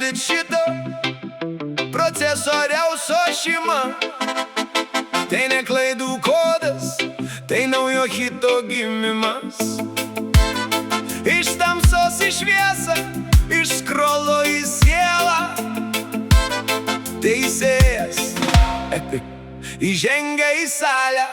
įvykdyt šitą procesoriaus ošimą. Tai ne klaidų kodas, tai naujo hito gimimas. Iš tamsos į šviesą, iš skrolo į sielą. Teisėjas įžengia į salę.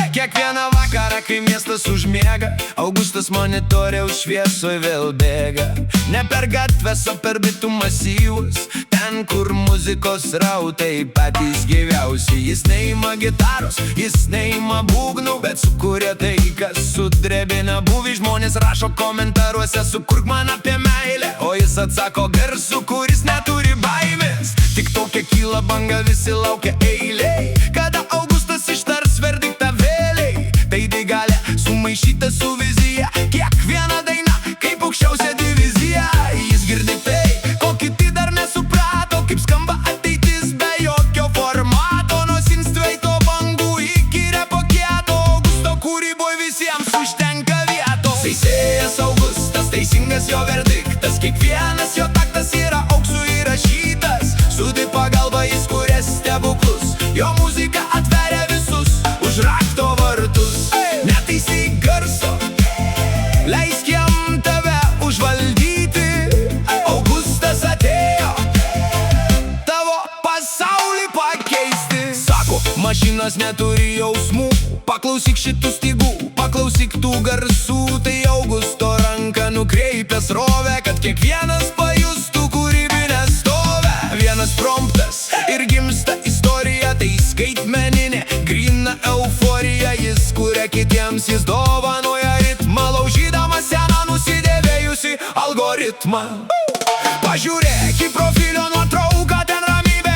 Kiekvieną vakarą, kai miestas užmiega, Augustas monitoriaus šviesoj vėl bėga. Ne per gatves, o per bitų masyvus, ten, kur muzikos rautai patys gyviausi. Jis neima gitaros, jis neima būgnų, bet sukūrė tai, kas sudrebina būvį. Žmonės rašo komentaruose, sukurk man apie meilę, o jis atsako garsu, kuris neturi baimės. Tik tokia kyla banga, visi laukia eiliai, kada Augustas ištars verdiktą vėliai. Tai galė sumaišyta su vizija, kiekviena daina kaip aukščiausia divizija. Jis girdi tai, ko kiti dar nesuprato, kaip skamba ateitis be jokio formato. Nuo sinstveito bangų iki repo kieto, Augusto kūryboj visiems užtenka vietos. Teisėjas Augustas, teisingas jo verdiktas, kiekvienas jo taktas yra auksu įrašytas. Su tai pagalba jis kuria stebuklus, jo muzika atveria visus už rakto vartus. Netaisyk garso, leisk jam tave užvaldyti. Augustas atėjo tavo pasaulį pakeisti. Sako, mašinos neturi jausmų, paklausyk šitų stygų, paklausyk tų garsų. Tai Augusto ranka nukreipia srovę, kad kiekvienas pajustų kūrybinę stovę. Vienas promptas ir gimsta istorija, tai skaitmeninė gryna euforija. Jis kuria kitiems, jis dovanoja ritmą, laužydamas seną nusidėvėjusi algoritmą. Pažiūrėk į profilio nuotrauką, ten ramybė,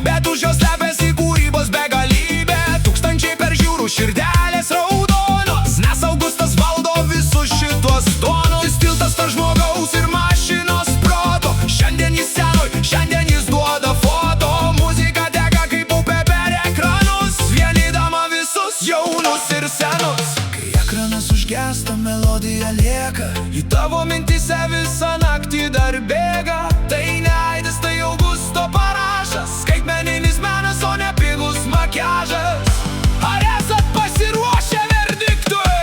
bet už jos slepiasi kūrybos begalybė. Tūkstančiai peržiūrų, širdelės raudonos, nes Augustas valdo visus šitos tonus. Jis tiltas tarp žmogaus ir mašinos proto. Šiandien jis senoj, šiandien jis duoda foto. Muzika dega kaip upė per ekranus, vienydama visus jaunus ir senus. Kai ekranas užgesta, melodija lieka, į tavo mintise visą naktį dar bėga. Tai ne aidas, tai Augusto parašas, skaitmeninis menas, o ne pigus makiažas. Ar esat pasiruošę verdiktui?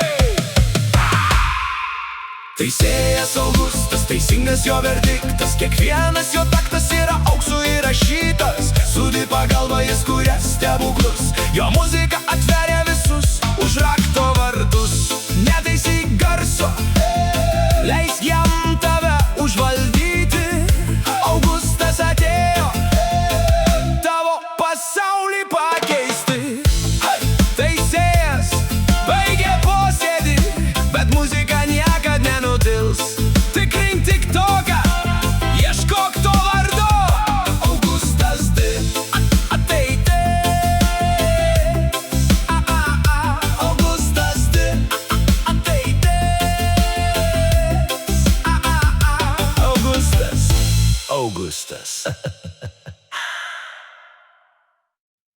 Teisėjas Augustas, teisingas jo verdiktas, kiekvienas jo taktas yra auksu įrašytas. Su tai pagalba jis kuria stebuklus, jo muzika atveria visus už rakto vartus. Netaisyk garso, leisk jam tave užvaldyti. Augustas atėjo tavo pasaulį pakeisti. Teisėjas baigė posėdį, bet muzika niekad nenutils. Tikrink TikToką, ieškok to vardo. Augustas D. Ateitis. Augustas D. Ateitis. Augustas.